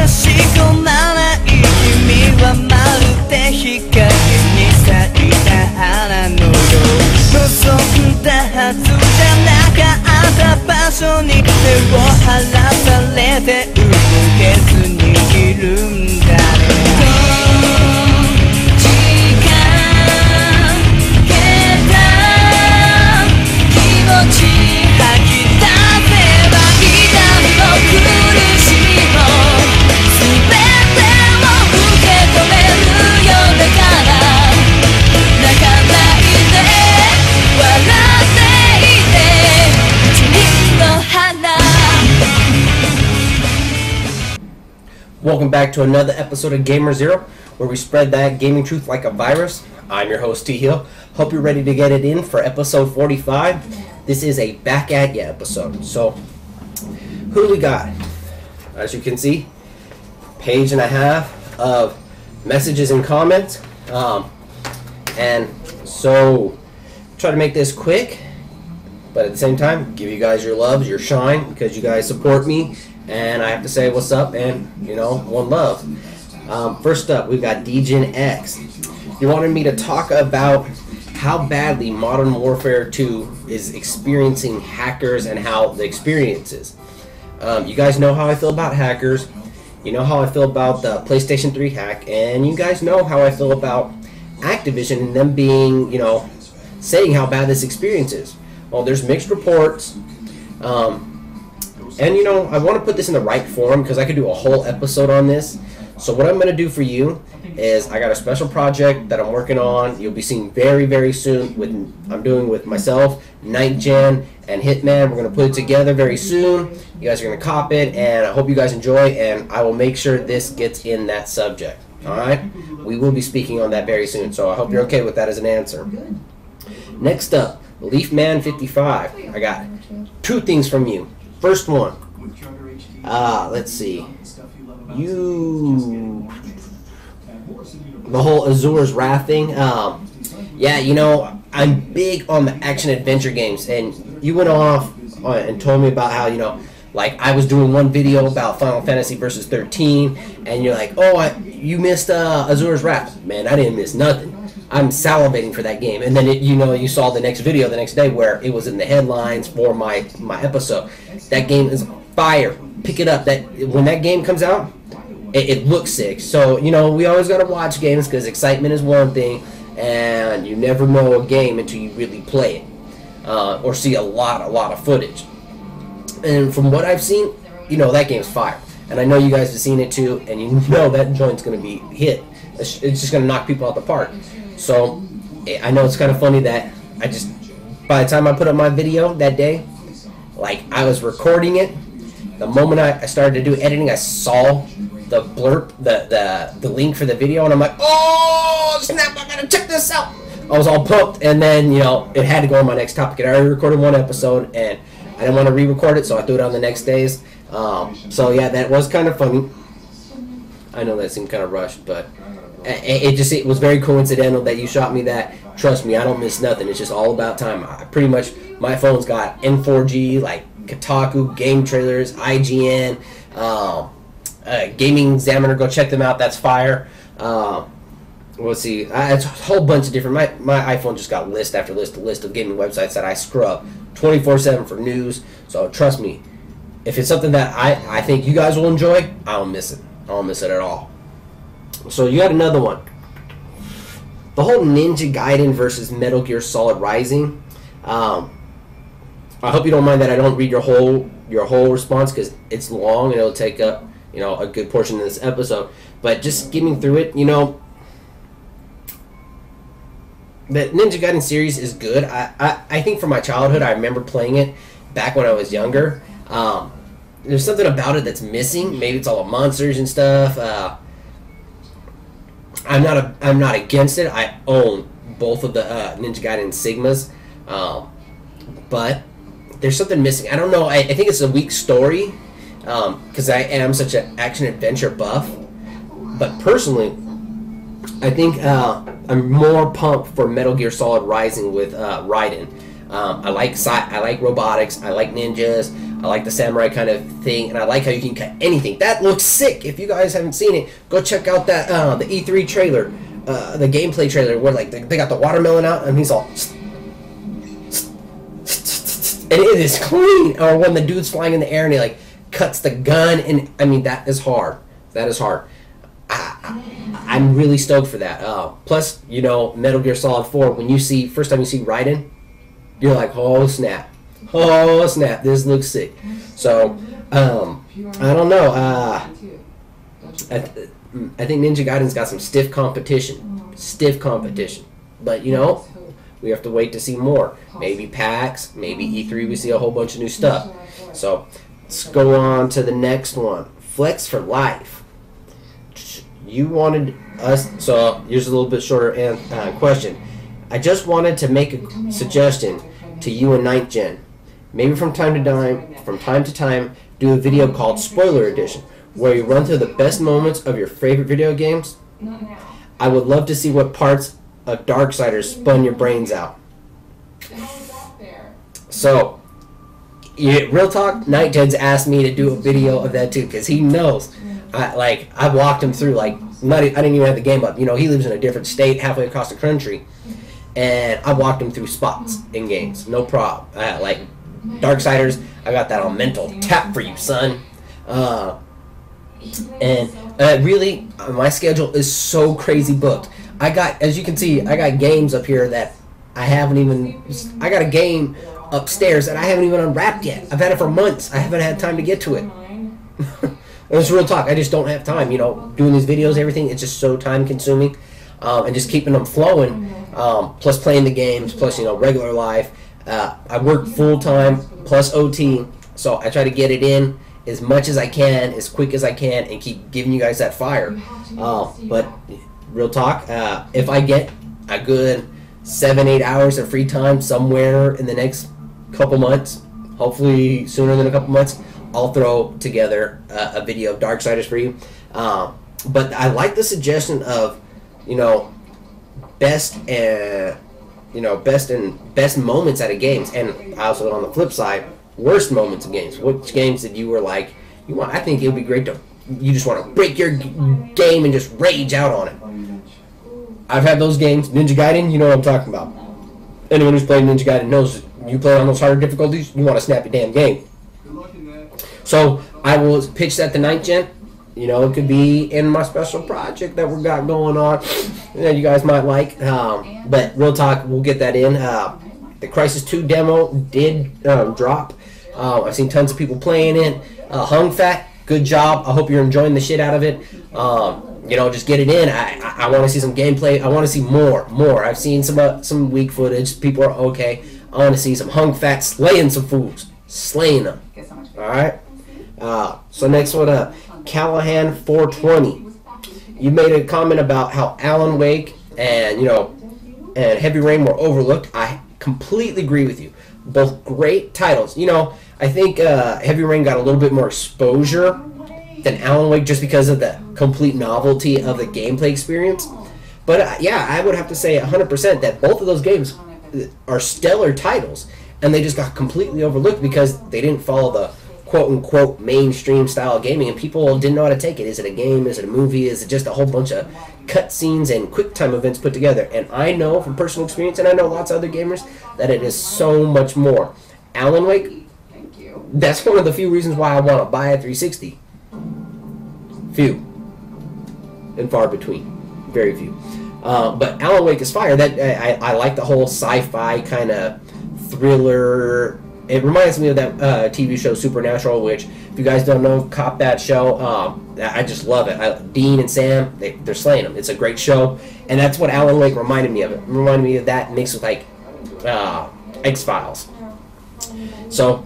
し込まない君はまるで日陰に咲いた花のよう望んだはずじゃなかった場所に手を離されて動けずにいるんだねWelcome back to another episode of GAMER-0, where we spread that gaming truth like a virus. I'm your host, T Hill. Hope you're ready to get it in for episode 45. This is a back at ya episode. So, who do we got? As you can see, page and a half of messages and comments. And so, try to make this quick, but at the same time, give you guys your loves, your shine, because you guys support me. And I have to say what's up and, you know, one love. First up, we've got DGen X. You wanted me to talk about how badly Modern Warfare 2 is experiencing hackers and how the experience is. You guys know how I feel about hackers. You know how I feel about the PlayStation 3 hack. And you guys know how I feel about Activision and them being, you know, saying how bad this experience is. Well, there's mixed reports. And, you know, I want to put this in the right form because I could do a whole episode on this. So what I'm going to do for you is I got a special project that I'm working on. You'll be seeing very, very soon. I'm doing with myself, NightGen, and Hitman. We're going to put it together very soon. You guys are going to cop it, and I hope you guys enjoy, and I will make sure this gets in that subject. All right? We will be speaking on that very soon, so I hope you're okay with that as an answer. Next up, LeafMan55. I got two things from you. First one, let's see, the whole Azura's Wrath thing, yeah, you know, I'm big on the action-adventure games, and you went off and told me about how, you know, like, I was doing one video about Final Fantasy Versus 13, and you're like, oh, you missed Azura's Wrath. Man, I didn't miss nothing. I'm salivating for that game. And then, you know, you saw the next video the next day where it was in the headlines for my episode. That game is fire. Pick it up. When that game comes out, it looks sick. So, you know, we always got to watch games because excitement is one thing, and you never know a game until you really play it or see a lot of footage. And from what I've seen, you know, that game's fire. And I know you guys have seen it too, and you know that joint's going to be hit. It's just going to knock people out the park. So, I know it's kind of funny that by the time I put up my video that day, like, I was recording it, the moment I started to do editing, I saw the blurb, the link for the video, and I'm like, oh, snap, I gotta check this out. I was all pumped, and then, you know, it had to go on my next topic. I already recorded one episode, and I didn't want to re-record it, so I threw it on the next days. So, yeah, that was kind of funny. I know that seemed kind of rushed, but it was very coincidental that you shot me that. Trust me, I don't miss nothing. It's just all about time. Pretty much, my phone's got N4G, like Kotaku, Game Trailers, IGN, Gaming Examiner. Go check them out. That's fire. We'll see. It's a whole bunch of different. My iPhone just got list after list of gaming websites that I scrub 24/7 for news. So trust me, if it's something that I think you guys will enjoy, I don't miss it. I don't miss it at all. So you got another one. The whole Ninja Gaiden versus Metal Gear Solid Rising. I hope you don't mind that I don't read your whole response because it's long and it'll take up, you know, a good portion of this episode. But just skimming through it, you know, the Ninja Gaiden series is good. I think from my childhood, I remember playing it back when I was younger. There's something about it that's missing. Maybe it's all the monsters and stuff. I'm not against it. I own both of the Ninja Gaiden Sigmas, but there's something missing. I don't know. I think it's a weak story because I am such an action adventure buff. But personally, I think I'm more pumped for Metal Gear Solid Rising with Raiden. I like robotics. I like ninjas. I like the samurai kind of thing, and I like how you can cut anything. That looks sick. If you guys haven't seen it, go check out that the E3 trailer, the gameplay trailer, where like they got the watermelon out, and he's all, and it is clean. Or when the dude's flying in the air and he like cuts the gun, and I mean that is hard. That is hard. I'm really stoked for that. Plus, you know, Metal Gear Solid 4. When you see first time you see Raiden, you're like, oh snap, oh snap, this looks sick. So, I don't know. I think Ninja Gaiden's got some stiff competition. Stiff competition. But, you know, we have to wait to see more. Maybe PAX, maybe E3, we see a whole bunch of new stuff. So, let's go on to the next one. Flex for Life. You wanted us... So, here's a little bit shorter question. I just wanted to make a suggestion to you and 9th Gen. Maybe from time to time, do a video called Spoiler Edition, where you run through the best moments of your favorite video games. I would love to see what parts of Darksiders spun your brains out. So, real talk, 9th Gen's asked me to do a video of that too, because he knows. I walked him through, I didn't even have the game up. You know, he lives in a different state, halfway across the country, and I walked him through spots in games, no problem. Like Darksiders, I got that on mental tap for you, son. Really, my schedule is so crazy booked. I got, as you can see, I got games up here that I haven't even. I got a game upstairs that I haven't even unwrapped yet. I've had it for months. I haven't had time to get to it. It's real talk. I just don't have time. You know, doing these videos, everything, it's just so time consuming, and just keeping them flowing. Plus playing the games, plus, you know, regular life. I work full time plus OT, so I try to get it in as much as I can, as quick as I can, and keep giving you guys that fire. But real talk, if I get a good 7-8 hours of free time somewhere in the next couple months, hopefully sooner than a couple months, I'll throw together a video of Darksiders for you. But I like the suggestion of, you know, best moments out of games, and also on the flip side, worst moments of games. Which games that you were like, I think it would be great to, you just want to break your game and just rage out on it. I've had those games. Ninja Gaiden, you know what I'm talking about. Anyone who's played Ninja Gaiden knows you play on those harder difficulties, you want to snap your damn game. So I will pitch that to 9th Gen. You know, it could be in my special project that we got going on that you guys might like. But real talk, we'll get that in. The Crysis 2 demo did drop. I've seen tons of people playing it. Hung Fat, good job. I hope you're enjoying the shit out of it. You know, just get it in. I want to see some gameplay. I want to see more. I've seen some weak footage. People are okay. I want to see some Hung Fat slaying some fools. Slaying them. Alright? So next one up. Callahan 420. You made a comment about how Alan Wake and, you know, and Heavy Rain were overlooked. I completely agree with you. Both great titles. You know, I think Heavy Rain got a little bit more exposure than Alan Wake just because of the complete novelty of the gameplay experience. But yeah, I would have to say 100% that both of those games are stellar titles, and they just got completely overlooked because they didn't follow the quote-unquote mainstream style of gaming, and people didn't know how to take it. Is it a game? Is it a movie? Is it just a whole bunch of cutscenes and quick-time events put together? And I know from personal experience, and I know lots of other gamers, that it is so much more. Alan Wake, that's one of the few reasons why I want to buy a 360. Few. And far between. Very few. But Alan Wake is fire. That I like the whole sci-fi kind of thriller. It reminds me of that TV show Supernatural, which, if you guys don't know, cop that show. I just love it. Dean and Sam, they're slaying them. It's a great show, and that's what Alan Wake reminded me of. It reminded me of that mixed with like X-Files. So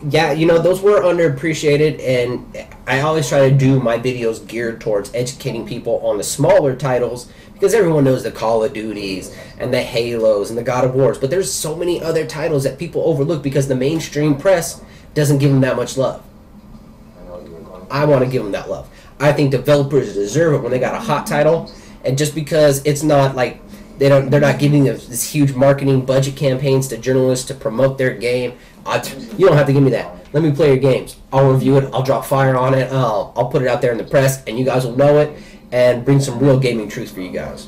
yeah, you know, those were underappreciated, and I always try to do my videos geared towards educating people on the smaller titles, because everyone knows the Call of Duties and the Halos and the God of Wars, but there's so many other titles that people overlook because the mainstream press doesn't give them that much love. I want to give them that love. I think developers deserve it when they got a hot title, and just because it's not like they're not giving this huge marketing budget campaigns to journalists to promote their game. You don't have to give me that. let me play your games. I'll review it. I'll drop fire on it. I'll put it out there in the press, and you guys will know it and bring some real gaming truth for you guys.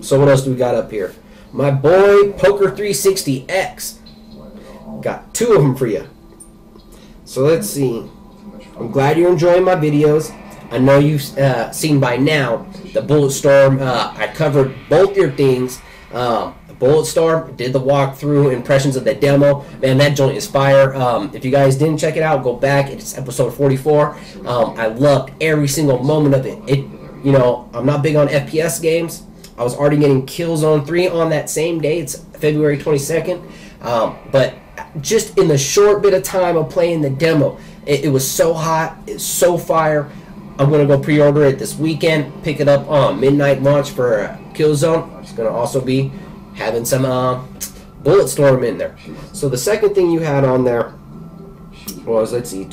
So what else do we got up here? My boy Poker 360X. Got 2 of them for you. So let's see. I'm glad you're enjoying my videos. I know you've seen by now the Bulletstorm. I covered both your things. Bulletstorm, did the walkthrough, impressions of the demo. Man, that joint is fire. If you guys didn't check it out, go back. It's episode 44. I loved every single moment of it. You know, I'm not big on FPS games. I was already getting Killzone 3 on that same day. It's February 22nd. But just in the short bit of time of playing the demo, it was so hot. It's so fire. I'm going to go pre-order it this weekend. Pick it up on midnight launch for Killzone. It's going to also be having some Bulletstorm in there. So the second thing you had on there was, let's see,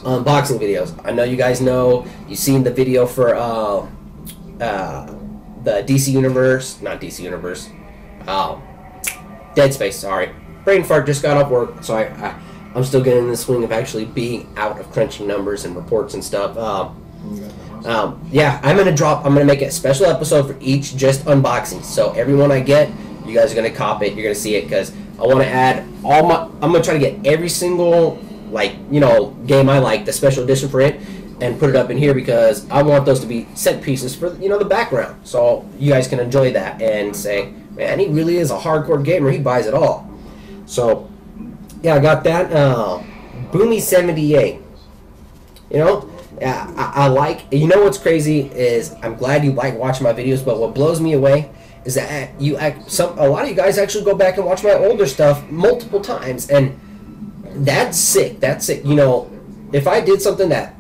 unboxing videos. I know you guys know, you've seen the video for the DC Universe, not DC Universe, Dead Space, sorry. Brain fart, just got off work, so I'm still getting in the swing of actually being out of crunching numbers and reports and stuff. Yeah, I'm gonna make a special episode for each just unboxing. So everyone I get, you guys are gonna cop it. You're gonna see it because I want to add all my. I'm gonna try to get every single game I like, the special edition for it, and put it up in here because I want those to be set pieces for the background, so you guys can enjoy that and say, man, he really is a hardcore gamer. He buys it all. So yeah, I got that. Boomy78. I like. What's crazy is I'm glad you like watching my videos, but what blows me away is that a lot of you guys actually go back and watch my older stuff multiple times, and that's sick. That's sick. If I did something that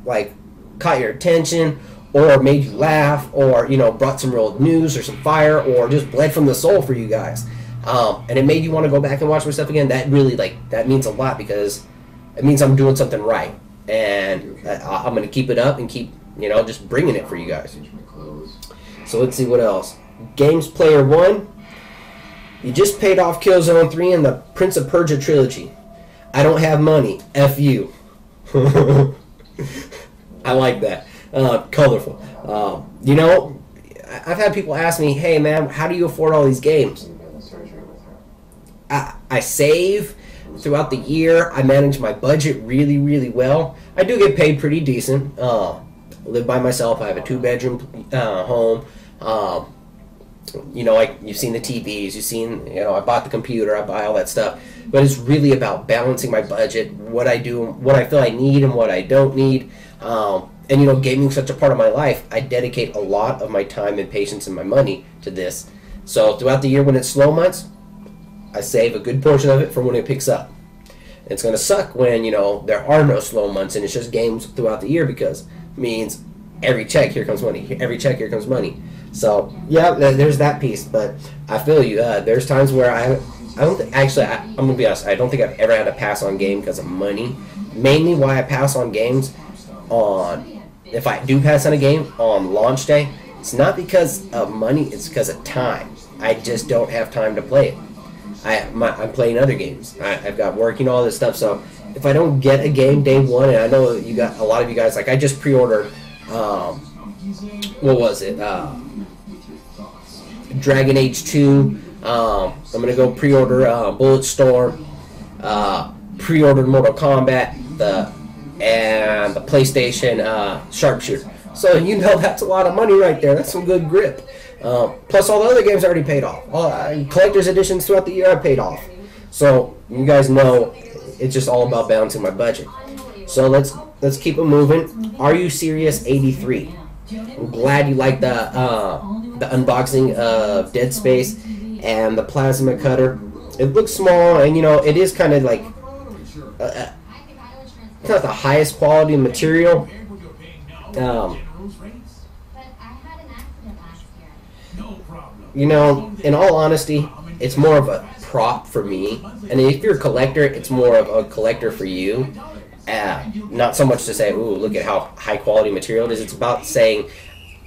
caught your attention or made you laugh or brought some real news or some fire or just bled from the soul for you guys, and it made you want to go back and watch my stuff again, that really that means a lot because it means I'm doing something right. And I'm going to keep it up and keep, just bringing it for you guys. So let's see what else. Games Player 1. You just paid off Killzone 3 and the Prince of Persia trilogy. I don't have money. F you. I like that. Colorful. I've had people ask me, hey man, how do you afford all these games? I save throughout the year. I manage my budget really, really well. I do get paid pretty decent. Live by myself. I have a 2-bedroom home. You've seen the TVs. You've seen, I bought the computer. I buy all that stuff. But it's really about balancing my budget, what I do, what I feel I need, and what I don't need. And gaming's such a part of my life. I dedicate a lot of my time and patience and my money to this. So throughout the year when it's slow months, I save a good portion of it for when it picks up. It's going to suck when, there are no slow months and it's just games throughout the year because it means every check, here comes money. Every check, here comes money. So, yeah, there's that piece. But I feel you. There's times where I don't think, actually, I'm going to be honest, I don't think I've ever had to pass on game because of money. Mainly why I pass on games if I do pass on a game on launch day, it's not because of money, it's because of time. I just don't have time to play it. I'm playing other games. I've got working all this stuff. So if I don't get a game day one, and I know you got a lot of you guys, I just pre-ordered, what was it? Dragon Age 2. I'm gonna go pre-order Bulletstorm. Pre-ordered Mortal Kombat. And the PlayStation Sharpshooter. So that's a lot of money right there. That's some good grip. Plus all the other games I already paid off. Collector's editions throughout the year I paid off. So you guys know it's just all about balancing my budget. So let's keep it moving. Are You Serious 83? I'm glad you like the unboxing of Dead Space and the plasma cutter. It looks small and it is kind of like it's not the highest quality material. In all honesty, it's more of a prop for me. And if you're a collector, it's more of a collector for you. Not so much to say, ooh, look at how high quality material it is. It's about saying,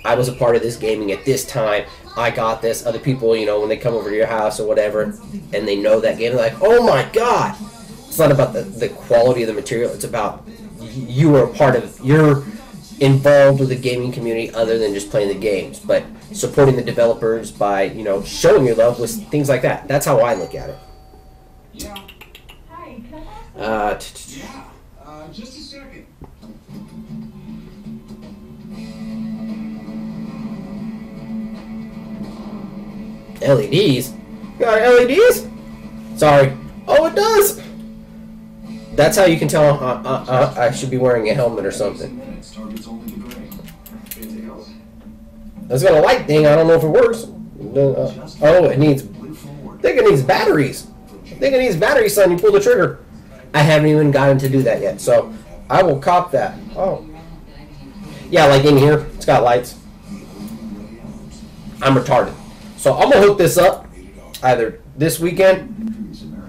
I was a part of this gaming at this time. I got this. Other people, when they come over to your house or whatever, and they know that game, they're like, oh my god, It's not about the quality of the material. It's about you are a part of, you're involved with the gaming community other than just playing the games, but supporting the developers by, you know, showing your love with things like that. That's how I look at it. Yeah. Just a second. LEDs? You got LEDs? Sorry. Oh, it does! That's how you can tell I should be wearing a helmet or something. It's got a light thing. I don't know if it works. Oh, it needs... I think it needs batteries. I think it needs batteries, son. You pull the trigger. I haven't even gotten to do that yet, so I will cop that. Oh. Yeah, like in here, it's got lights. I'm retarded. So I'm going to hook this up either this weekend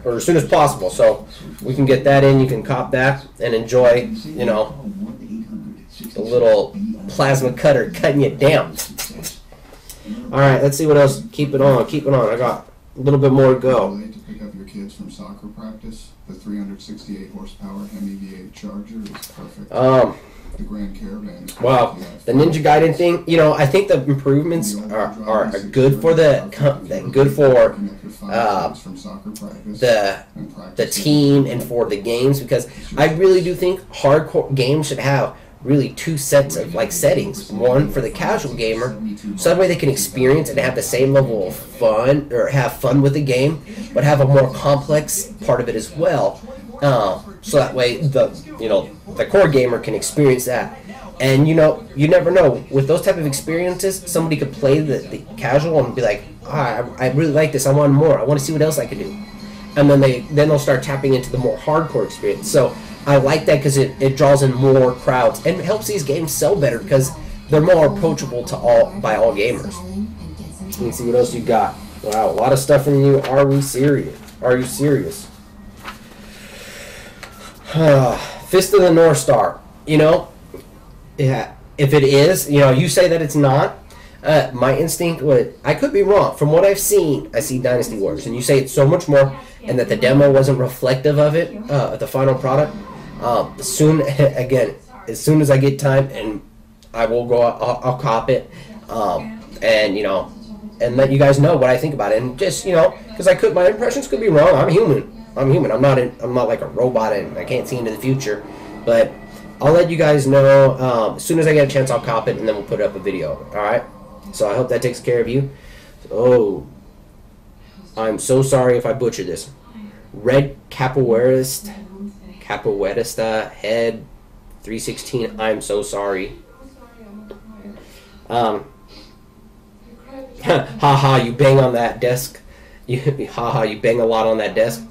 or as soon as possible. So we can get that in. You can cop that and enjoy, you know, the little plasma cutter cutting it down. All right, let's see what else. Keep it on. Keep it on. I got a little bit more to go. To pick up your kids from soccer practice, the 368 horsepower Hemi V8 Charger is perfect. The Grand Caravan is wow, the Ninja Gaiden thing. You know, I think the improvements are good for the team and for the games, because I really do think hardcore games should have really two sets of like settings. One for the casual gamer, so that way they can experience and have the same level of fun, or have fun with the game, but have a more complex part of it as well. So that way the core gamer can experience that. And you know, you never know, with those type of experiences, somebody could play the casual and be like, I really like this, I want more, I want to see what else I can do. And then they'll start tapping into the more hardcore experience. So I like that because it draws in more crowds and helps these games sell better because they're more approachable to all gamers. Let me see what else you got. Wow, a lot of stuff from you. Are we serious? Are you serious? Fist of the North Star. You know, yeah. If it is, you know, you say that it's not. My instinct would, I could be wrong. From what I've seen, I see Dynasty Warriors, and you say it's so much more, and that the demo wasn't reflective of it, the final product. As soon as I get time, and I will go, I'll cop it, and you know, and let you guys know what I think about it, and just, you know, because my impressions could be wrong. I'm human. I'm not like a robot, and I can't see into the future, but I'll let you guys know as soon as I get a chance. I'll cop it, and then we'll put up a video. All right. So I hope that takes care of you. Oh, I'm so sorry if I butchered this. Red Capoeirista Head 316. I'm so sorry. Haha, you bang on that desk. You bang a lot on that desk.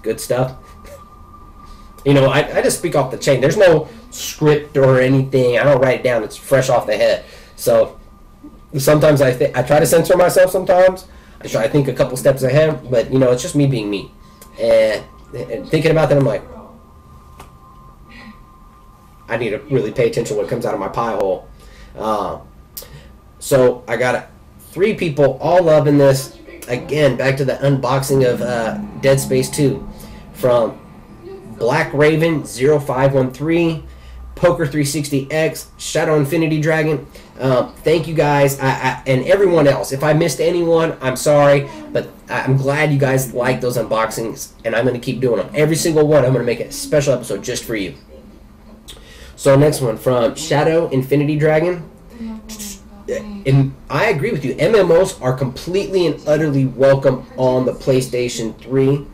Good stuff. You know, I just speak off the chain. There's no script or anything. I don't write it down. It's fresh off the head. So sometimes I try to censor myself. Sometimes I try to think a couple steps ahead. But you know, it's just me being me. And thinking about that, I'm like, I need to really pay attention to what comes out of my pie hole. So I got 3 people all loving this. Again, back to the unboxing of Dead Space 2 from Black Raven 0513, Poker 360X, Shadow Infinity Dragon. Thank you guys, and everyone else. If I missed anyone, I'm sorry, but I'm glad you guys like those unboxings, and I'm going to keep doing them. Every single one, I'm going to make a special episode just for you. So next one from Shadow Infinity Dragon. And I agree with you. MMOs are completely and utterly welcome on the PlayStation 3.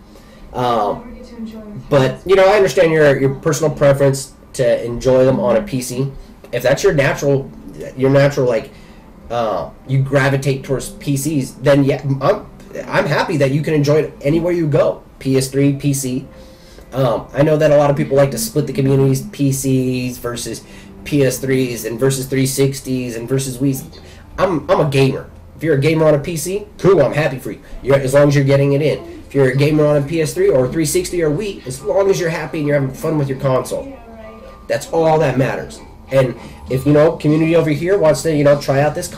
But, you know, I understand your personal preference to enjoy them on a PC. If that's your natural like, you gravitate towards PCs, then yeah, I'm happy that you can enjoy it anywhere you go. PS3, PC. I know that a lot of people like to split the communities, PCs versus PS3s and versus 360s and versus Wii's. I'm a gamer. If you're a gamer on a PC, cool, I'm happy for you. As long as you're getting it in. If you're a gamer on a PS3 or 360 or Wii, as long as you're happy and you're having fun with your console, that's all that matters. And if, you know, community over here wants to, you know, try out this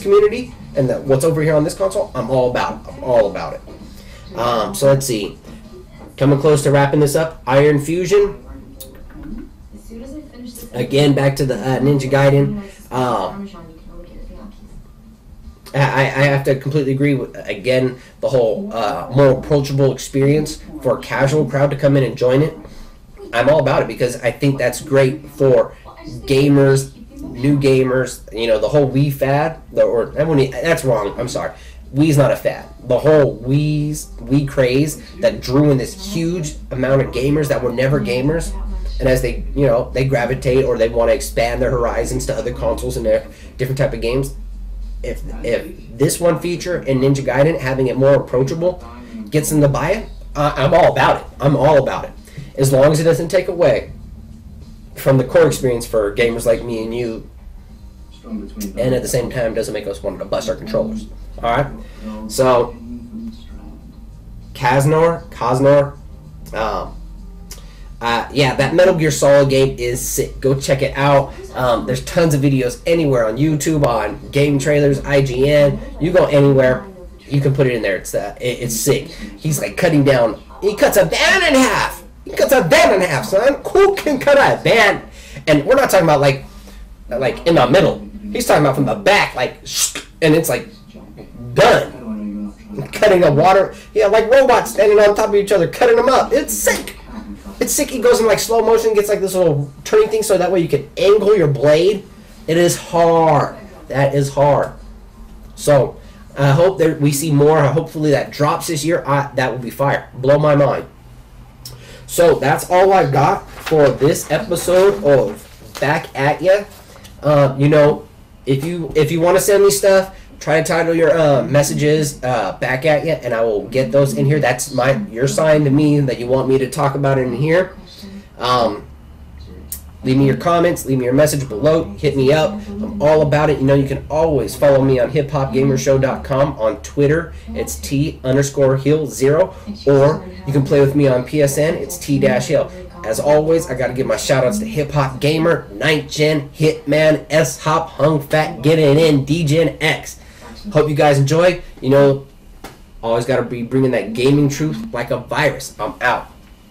community and what's over here on this console, I'm all about it. I'm all about it. So let's see. coming close to wrapping this up. Iron Fusion. Again, back to the Ninja Gaiden. I have to completely agree with, again, the whole more approachable experience for a casual crowd to come in and join it. I'm all about it because I think that's great for gamers, new gamers. You know, the whole Wii fad, that's wrong. I'm sorry. Wii's not a fad. The whole Wii craze that drew in this huge amount of gamers that were never gamers, and as they, you know, they gravitate or they want to expand their horizons to other consoles and their different type of games. If this one feature in Ninja Gaiden, having it more approachable, gets them to buy it, I'm all about it. I'm all about it. As long as it doesn't take away from the core experience for gamers like me and you, and at the same time doesn't make us want to bust our controllers. Alright? So, Cosnor, yeah, that Metal Gear Solid game is sick. Go check it out. There's tons of videos anywhere on YouTube, on game trailers, IGN. You go anywhere, you can put it in there. It's sick. He's like cutting down. He cuts a van in half. He cuts a van in half, son. Who can cut a van? And we're not talking about like in the middle. He's talking about from the back, like, and it's like done. Cutting a water, yeah, like robots standing on top of each other, cutting them up. It's sick. It's sick. He goes in like slow motion, gets like this little turning thing, so that way you can angle your blade. It is hard. That is hard. So I hope that we see more. Hopefully that drops this year. That will be fire. Blow my mind. So that's all I got for this episode of Back at Ya. You know, if you want to send me stuff, try to title your messages Back at Ya, and I will get those in here. That's your sign to me that you want me to talk about it in here. Leave me your comments, leave me your message below, hit me up. I'm all about it. You know, you can always follow me on hiphopgamershow.com. On Twitter, it's T_Hill0, or you can play with me on PSN, it's T-Hill. As always, I got to give my shout outs to Hip Hop Gamer, 9th Gen, Hitman, S-Hop, Hung Fat, Get It In, D-Gen X. Hope you guys enjoy. You know, always got to be bringing that gaming truth like a virus. I'm out.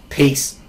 Peace.